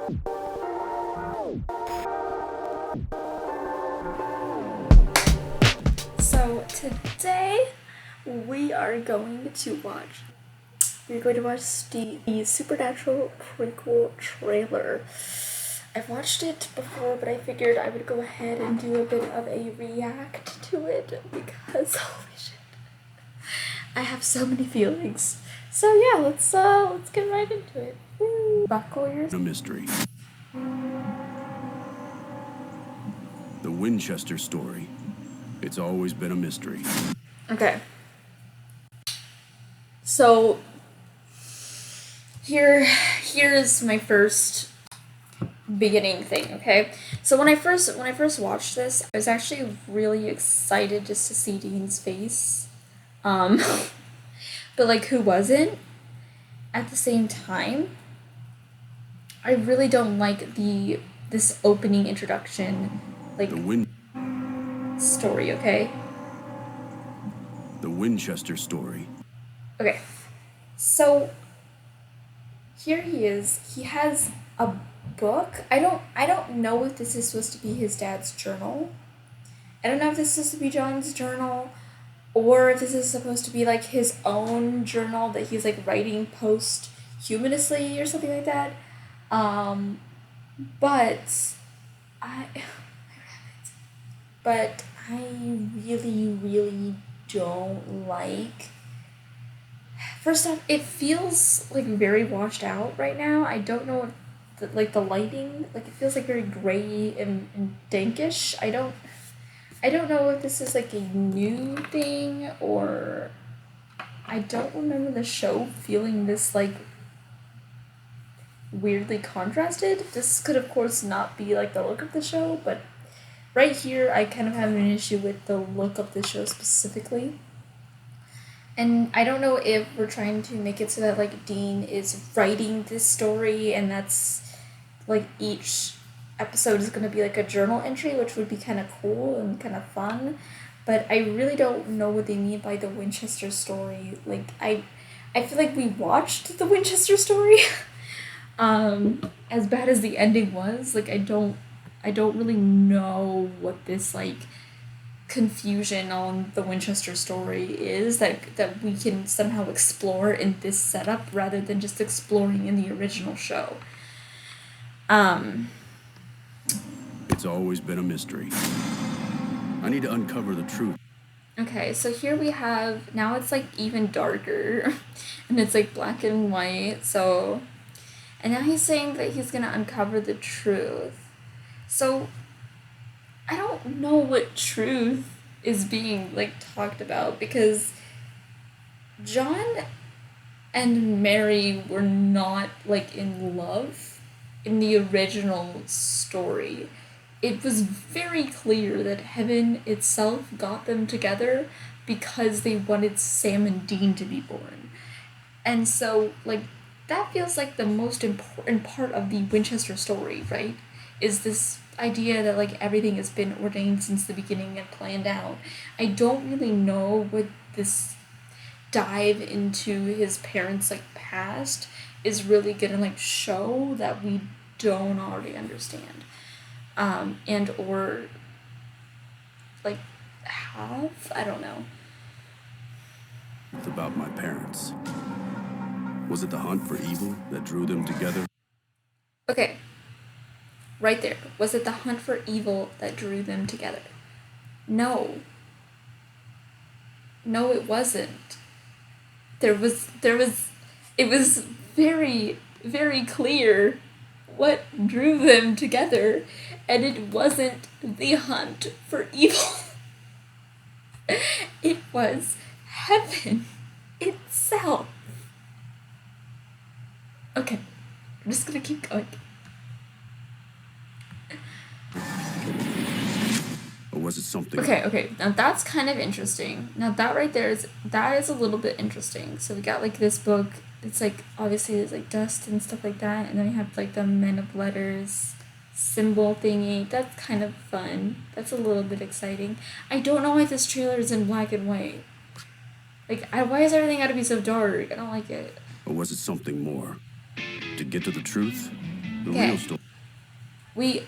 So today we're going to watch the Supernatural prequel trailer. I've watched it before, but I figured I would go ahead and do a bit of a react to it because holy shit, I have so many feelings. So yeah, let's get right into it. Buckle your A mystery. The Winchester story. It's always been a mystery. Okay. So here's my first beginning thing, okay? So when I first watched this, I was actually really excited just to see Dean's face. But like who wasn't? At the same time, I really don't like this opening introduction like story, okay? The Winchester story. Okay. So here he is. He has a book. I don't know if this is supposed to be his dad's journal. I don't know if this is supposed to be John's journal or if this is supposed to be like his own journal that he's like writing posthumously or something like that. But I but I really don't like. First off, it feels like very washed out right now. I don't know if the lighting, like it feels like very gray and dankish. I don't know if this is like a new thing or I don't remember the show feeling this like weirdly contrasted. This could of course not be like the look of the show, but right here I kind of have an issue with the look of the show specifically. And I don't know if we're trying to make it so that like Dean is writing this story and that's like each episode is going to be like a journal entry, which would be kind of cool and kind of fun. But I really don't know what they mean by the Winchester story. Like I feel like we watched the Winchester story. As bad as the ending was, like I don't really know what this like confusion on the Winchester story is that we can somehow explore in this setup rather than just exploring in the original show. It's always been a mystery. I need to uncover the truth. Okay, so here we have, now it's like even darker and it's like black and white, so, and now he's saying that he's gonna uncover the truth. So I don't know what truth is being like talked about because John and Mary were not like in love in the original story. It was very clear that heaven itself got them together because they wanted Sam and Dean to be born. And so like that feels like the most important part of the Winchester story, right? Is this idea that like everything has been ordained since the beginning and planned out. I don't really know what this dive into his parents like past is really gonna like show that we don't already understand. And or like have, I don't know. It's about my parents. Was it the hunt for evil that drew them together? Okay. Right there. Was it the hunt for evil that drew them together? No. No, it wasn't. It was very, very clear what drew them together, and it wasn't the hunt for evil. It was heaven itself. Okay, I'm just gonna keep going. Or was it something? Okay. Now that's kind of interesting. Now that right there is a little bit interesting. So we got like this book. It's like obviously there's like dust and stuff like that, and then we have like the Men of Letters symbol thingy. That's kind of fun. That's a little bit exciting. I don't know why this trailer is in black and white. Like, why is everything got to be so dark? I don't like it. Or was it something more? To get to the truth, The Okay. real story. We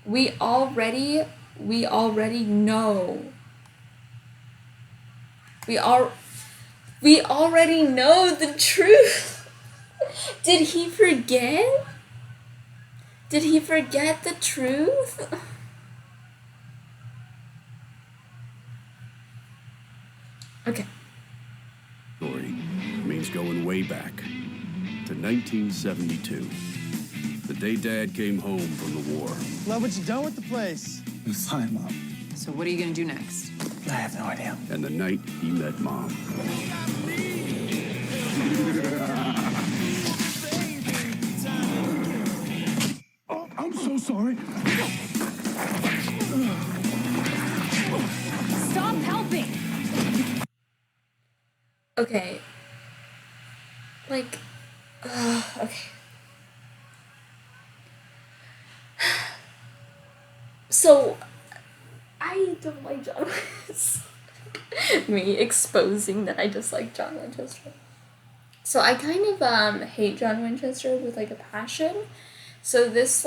we already we already know. We all we already know the truth. Did he forget? Did he forget the truth? Okay. Story means going way back to 1972. The day Dad came home from the war. Love what you done with the place. It was fine, Mom. So what are you gonna do next? I have no idea. And the night he met Mom. Oh, I'm so sorry. Stop helping! Okay. Like, okay. So, I don't like John Winchester. Me exposing that I dislike John Winchester. So I kind of hate John Winchester with like a passion. So this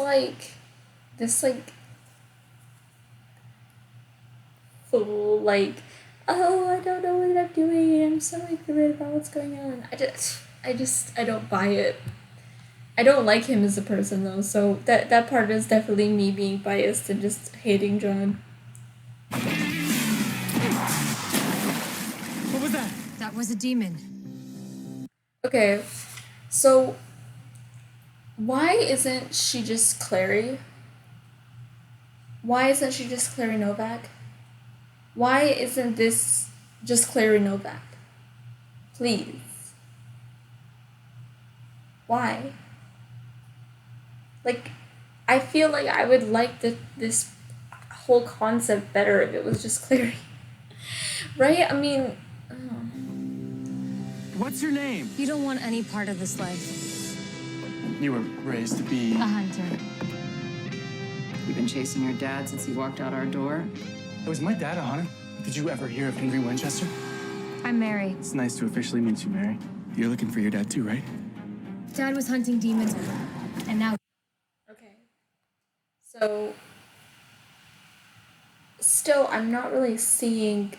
full like, oh, I don't know what I'm doing. I'm so ignorant about what's going on. I don't buy it. I don't like him as a person though, so that part is definitely me being biased and just hating John. What was that? That was a demon. Okay, so why isn't she just Clary? Why isn't she just Clary Novak? Why isn't this just Clary Novak? Please. Why? Like, I feel like I would like this whole concept better if it was just Clary. Right? I mean, What's your name? You don't want any part of this life. You were raised to be. A hunter. You've been chasing your dad since he walked out our door. Was my dad a hunter? Did you ever hear of Henry Winchester? I'm Mary. It's nice to officially meet you, Mary. You're looking for your dad too, right? Dad was hunting demons, and now. okay. So, still, I'm not really seeing.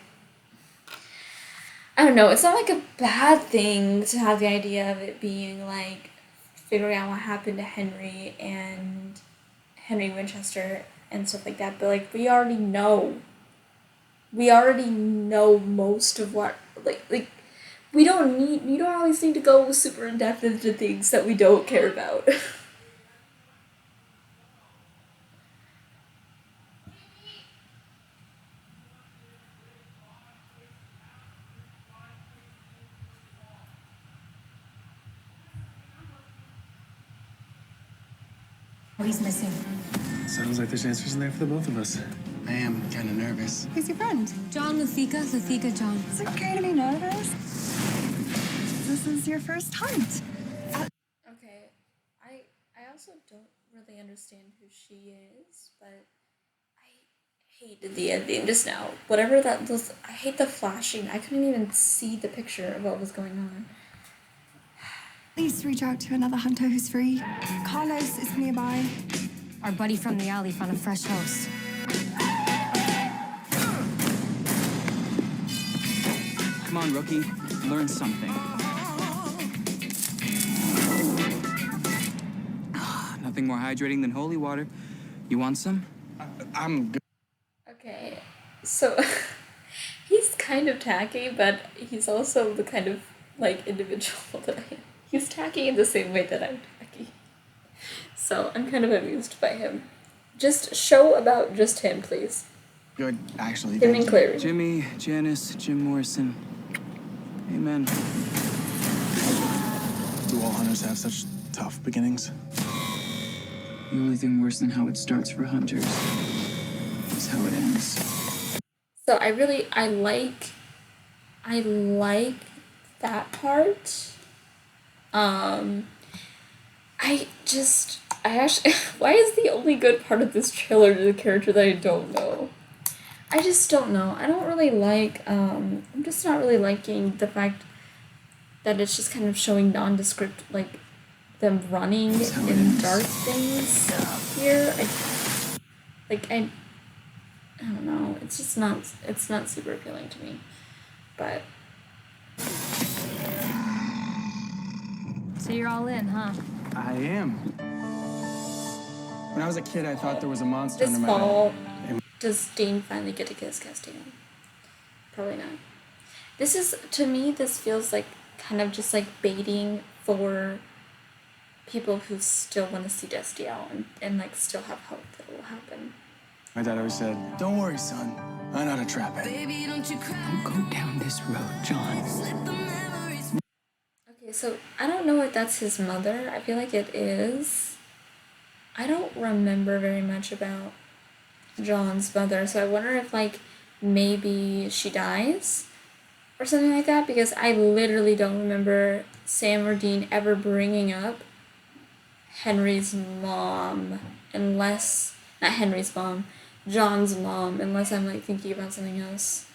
I don't know, it's not like a bad thing to have the idea of it being like figuring out what happened to Henry and Henry Winchester and stuff like that, but like we already know. We already know most of what like we don't always need to go super in depth into things that we don't care about. Oh, he's missing. Sounds like there's answers in there for the both of us. I am kind of nervous. Who's your friend? John Luthika John. Is it okay to be nervous? This is your first hunt. Okay, I also don't really understand who she is, but I hated the ending just now. Whatever that was, I hate the flashing. I couldn't even see the picture of what was going on. Please reach out to another hunter who's free. Carlos is nearby. Our buddy from the alley found a fresh host. Come on, rookie. Learn something. Nothing more hydrating than holy water. You want some? I'm good. Okay, so he's kind of tacky, but he's also the kind of like individual that I am. He's tacky in the same way that I'm tacky. So I'm kind of amused by him. Just show about just him, please. Good, actually. Him and Clary. Jimmy, Janice, Jim Morrison. Amen. Do all hunters have such tough beginnings? The only thing worse than how it starts for hunters is how it ends. So I like that part. I actually, why is the only good part of this trailer the character that I don't know? I just don't know. I don't really like, I'm just not really liking the fact that it's just kind of showing nondescript, like, them running in dark things here. I don't know. It's just not. It's not super appealing to me. But So you're all in, huh? I am. When I was a kid, I thought there was a monster this under my fall, bed. does Dean finally get to kiss Castiel? Probably not. This is, to me, this feels like kind of just like baiting for people who still want to see Destiel and like still have hope that it will happen. My dad always said, "Don't worry, son. I know how to trap it." Don't go down this road, John. Okay, so I don't know if that's his mother. I feel like it is. I don't remember very much about John's mother, so I wonder if like maybe she dies or something like that, because I literally don't remember Sam or Dean ever bringing up Henry's mom, unless, not Henry's mom, John's mom, unless I'm like thinking about something else.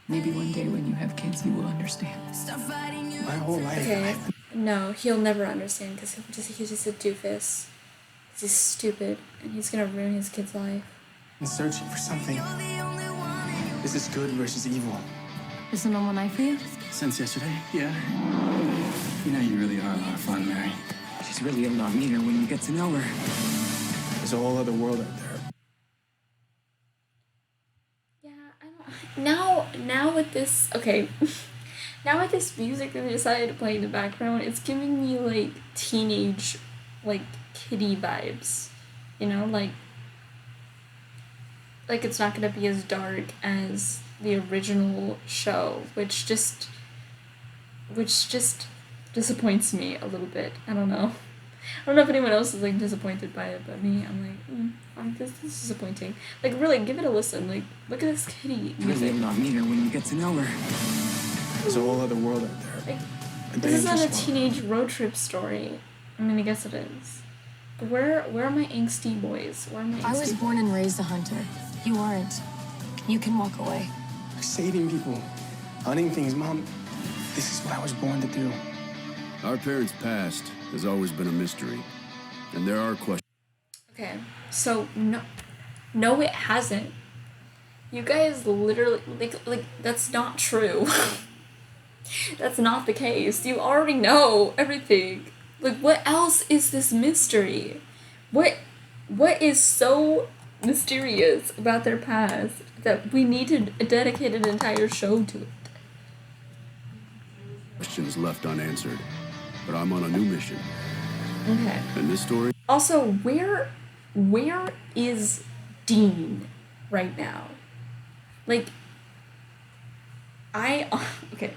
Maybe one day when you have kids, you will understand. My whole life. Okay, no, he'll never understand because he's just a doofus. He's stupid and he's gonna ruin his kid's life. I'm searching for something. This is good versus evil. Is the normal night for you? Since yesterday, yeah. You know, you really are a lot of fun, Mary. She's really a lot meaner when you get to know her. There's a whole other world out there. Yeah, I don't. Now with this, okay. Now with this music that they decided to play in the background, it's giving me like teenage, like kiddie vibes. You know, like it's not gonna be as dark as the original show, which just disappoints me a little bit. I don't know. I don't know if anyone else is like disappointed by it, but me, I'm like, this is disappointing. Like really, give it a listen. Like, look at this kiddie Really music. a lot meaner when you get to know her. There's a whole other world out there. Like, A this is not a dangerous one. teenage road trip story. I mean, I guess it is. But where are my angsty boys? Where are my angsty I was born and raised a hunter. You aren't. You can walk away. Saving people, hunting things, Mom. This is what I was born to do. Our parents' past has always been a mystery, and there are questions. Okay, so no, it hasn't. You guys literally like that's not true. That's not the case. You already know everything. Like, what else is this mystery? What is so mysterious about their past that we need to dedicate an entire show to it? Questions left unanswered, but I'm on a new mission. Okay. And this story, Also, where is Dean right now? Like, okay.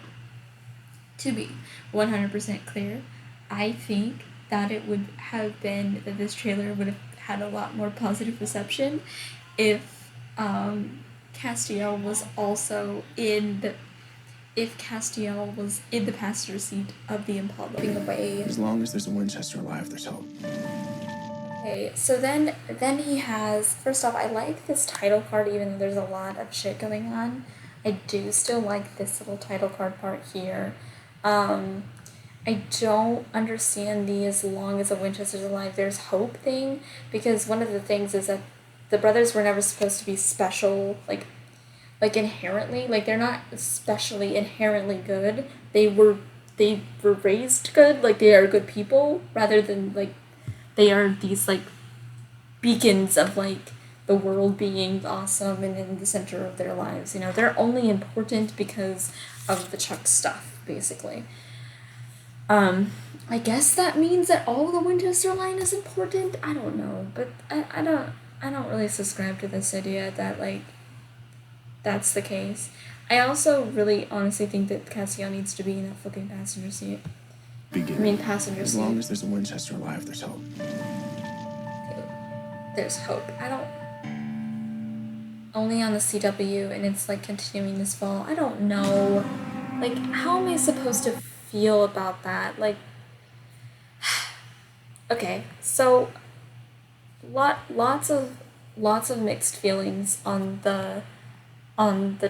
To be 100% clear, I think that it would have been that this trailer would have had a lot more positive reception if Castiel was also if Castiel was in the passenger seat of the Impala. Away. As long as there's a Winchester alive, there's hope. Okay, so then he has, first off, I like this title card even though there's a lot of shit going on. I do still like this little title card part here. I don't understand the as long as a Winchester's alive, there's hope thing, because one of the things is that the brothers were never supposed to be special, like inherently, like they're not especially inherently good. They were raised good, like they are good people, rather than like they are these like beacons of like the world being awesome and in the center of their lives. You know, they're only important because of the Chuck stuff, basically. I guess that means that all the Winchester line is important. I don't know, but I don't really subscribe to this idea that like that's the case. I also really honestly think that Castiel needs to be in that fucking passenger seat. Passenger As seat. long as there's a Winchester alive, there's hope. There's hope. I don't. Only on the CW, and it's like continuing this fall. I don't know. Like, how am I supposed to feel about that? Like, okay, so lots of mixed feelings on the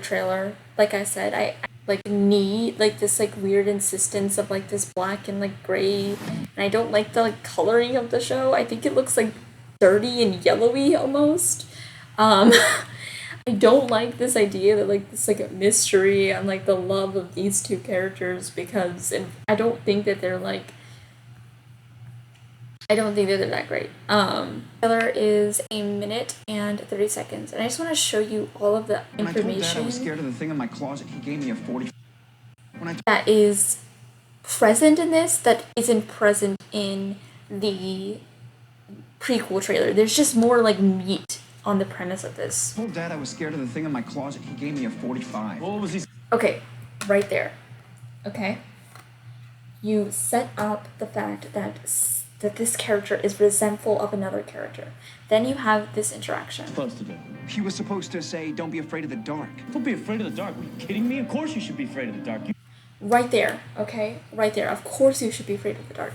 trailer. Like I said, like need like this like weird insistence of like this black and like gray, and I don't like the like coloring of the show. I think it looks like dirty and yellowy almost. um I don't like this idea that like this like a mystery and like the love of these two characters, because and I don't think that they're like I don't think that they're that great. Trailer is 1 minute and 30 seconds, and I just want to show you all of the When I told Dad I was information scared of the thing in my closet, he gave me a 40. that is present in this that isn't present in the prequel trailer. There's just more like meat on the premise of this. I told Dad I was scared of the thing in my closet, he gave me a 45. What was he? Okay, right there. Okay, you set up the fact that that this character is resentful of another character. Then you have this interaction. Supposed to do. He was supposed to say, don't be afraid of the dark. Don't be afraid of the dark. Are you kidding me? Of course you should be afraid of the dark. Right there, okay? Right there. Of course you should be afraid of the dark.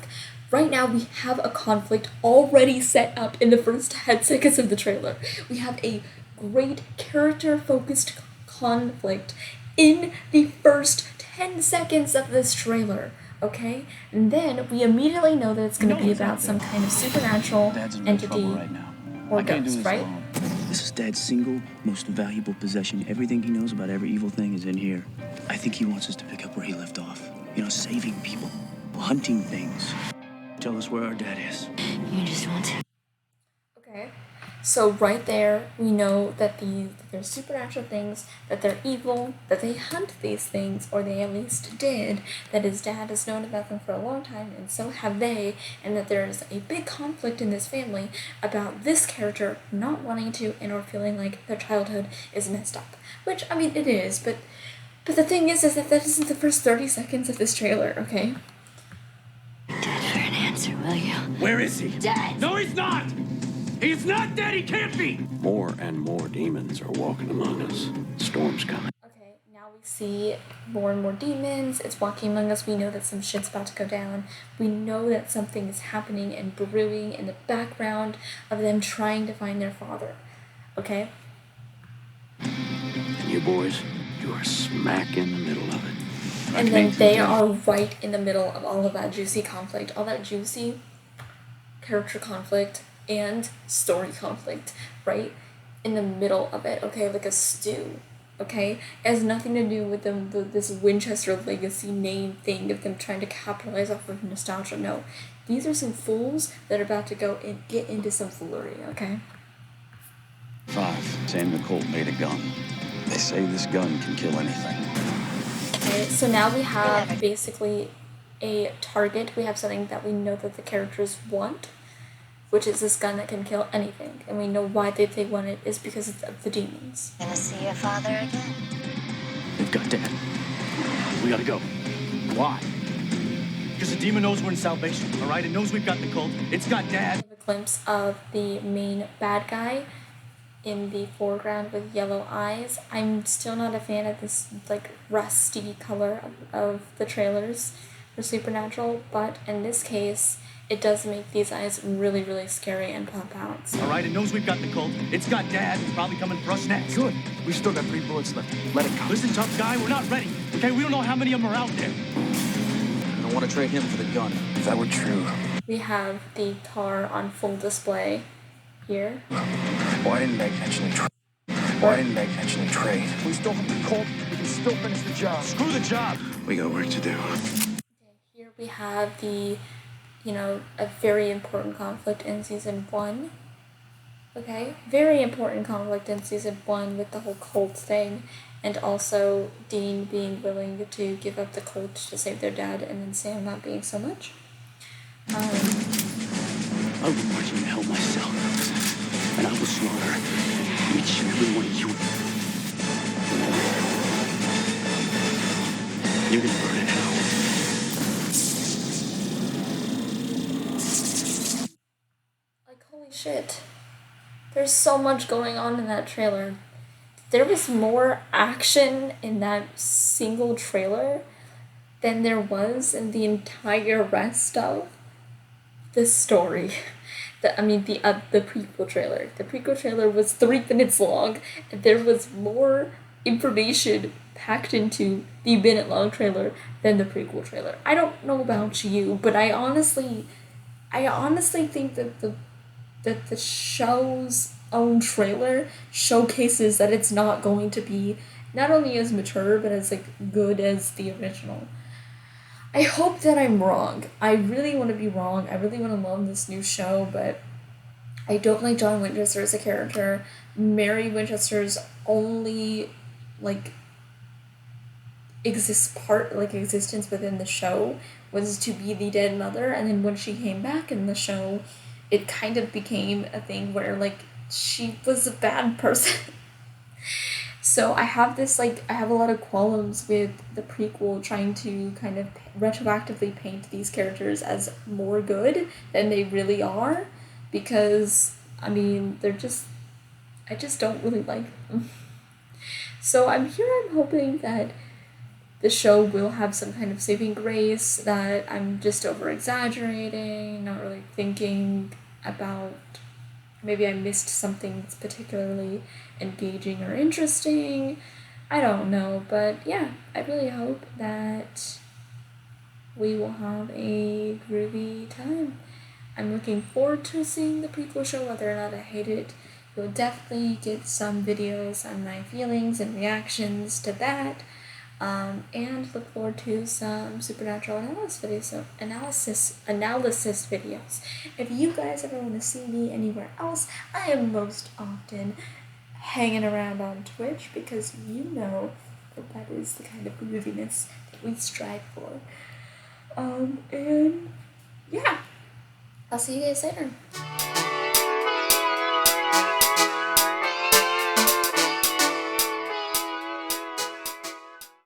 Right now we have a conflict already set up in the first 10 seconds of the trailer. We have a great character-focused conflict in the first 10 seconds of this trailer, okay? And then we immediately know that it's going to be about some kind of supernatural Dad's in real entity trouble right now. or I can't do ghost, this right? alone. This is Dad's single most valuable possession. Everything he knows about every evil thing is in here. I think he wants us to pick up where he left off. You know, saving people, hunting things. Tell us where our dad is. You just want to. Okay, so right there, we know that they're supernatural things, that they're evil, that they hunt these things, or they at least did, that his dad has known about them for a long time, and so have they, and that there's a big conflict in this family about this character not wanting to and or feeling like their childhood is messed up. Which, I mean, it is, but the thing is that that isn't the first 30 seconds of this trailer, okay? Dad, for an answer, will you? Where is he? Dad! No, he's not! He's not dead! He can't be! More and more demons are walking among us. Storm's coming. Okay, now we see more and more demons. It's walking among us. We know that some shit's about to go down. We know that something is happening and brewing in the background of them trying to find their father. Okay? And you boys, you are smack in the middle of it. And then they are right in the middle of all of that juicy conflict, all that juicy character conflict and story conflict, right in the middle of it, okay, like a stew, okay? It has nothing to do with them, this Winchester legacy name thing of them trying to capitalize off of nostalgia. No, these are some fools that are about to go and get into some foolery, okay? 5. Samuel Colt made a gun. They say this gun can kill anything. Okay, so now we have basically a target. We have something that we know that the characters want, which is this gun that can kill anything. And we know why they want it is because of the demons. Gonna see your father again. They've got Dad. We gotta go. Why? Because the demon knows we're in salvation, all right? It knows we've got the cult. It's got Dad. A glimpse of the main bad guy in the foreground with yellow eyes. I'm still not a fan of this like rusty color of the trailers for Supernatural, but in this case, it does make these eyes really, really scary and pop out. So. All right, it knows we've got the cult. It's got Dad. It's probably coming for us next. Good. We still got 3 bullets left. Let it come. Listen, tough guy, we're not ready. Okay, we don't know how many of them are out there. I don't want to trade him for the gun. If that were true. We have the car on full display here. Why didn't Meg actually trade? We still have the cult. We can still finish the job. Screw the job. We got work to do. Here we have the, a very important conflict in season 1. Okay, very important conflict in season 1 with the whole cult thing, and also Dean being willing to give up the cult to save their dad, and then Sam not being so much. I'll be marching to help myself, and I will slaughter each and every one of you. You're gonna burn in hell. Like, holy shit. There's so much going on in that trailer. There was more action in that single trailer than there was in the entire rest of the story. The prequel trailer. The prequel trailer was 3 minutes long, and there was more information packed into the minute-long trailer than the prequel trailer. I don't know about you, but I honestly think that the show's own trailer showcases that it's not going to be not only as mature but as like good as the original. I hope that I'm wrong. I really want to be wrong. I really want to love this new show, but I don't like John Winchester as a character. Mary Winchester's only like existence within the show was to be the dead mother, and then when she came back in the show, it kind of became a thing where like she was a bad person. So I have a lot of qualms with the prequel trying to kind of retroactively paint these characters as more good than they really are, because I mean I just don't really like them. So I'm hoping that the show will have some kind of saving grace, that I'm just over exaggerating, not really thinking about, maybe I missed something that's particularly engaging or interesting. I don't know, but yeah, I really hope that we will have a groovy time. I'm looking forward to seeing the prequel show, whether or not I hate it. You'll definitely get some videos on my feelings and reactions to that. And look forward to some supernatural analysis videos. If you guys ever want to see me anywhere else, I am most often hanging around on Twitch, because you know that is the kind of grooviness that we strive for. And yeah, I'll see you guys later.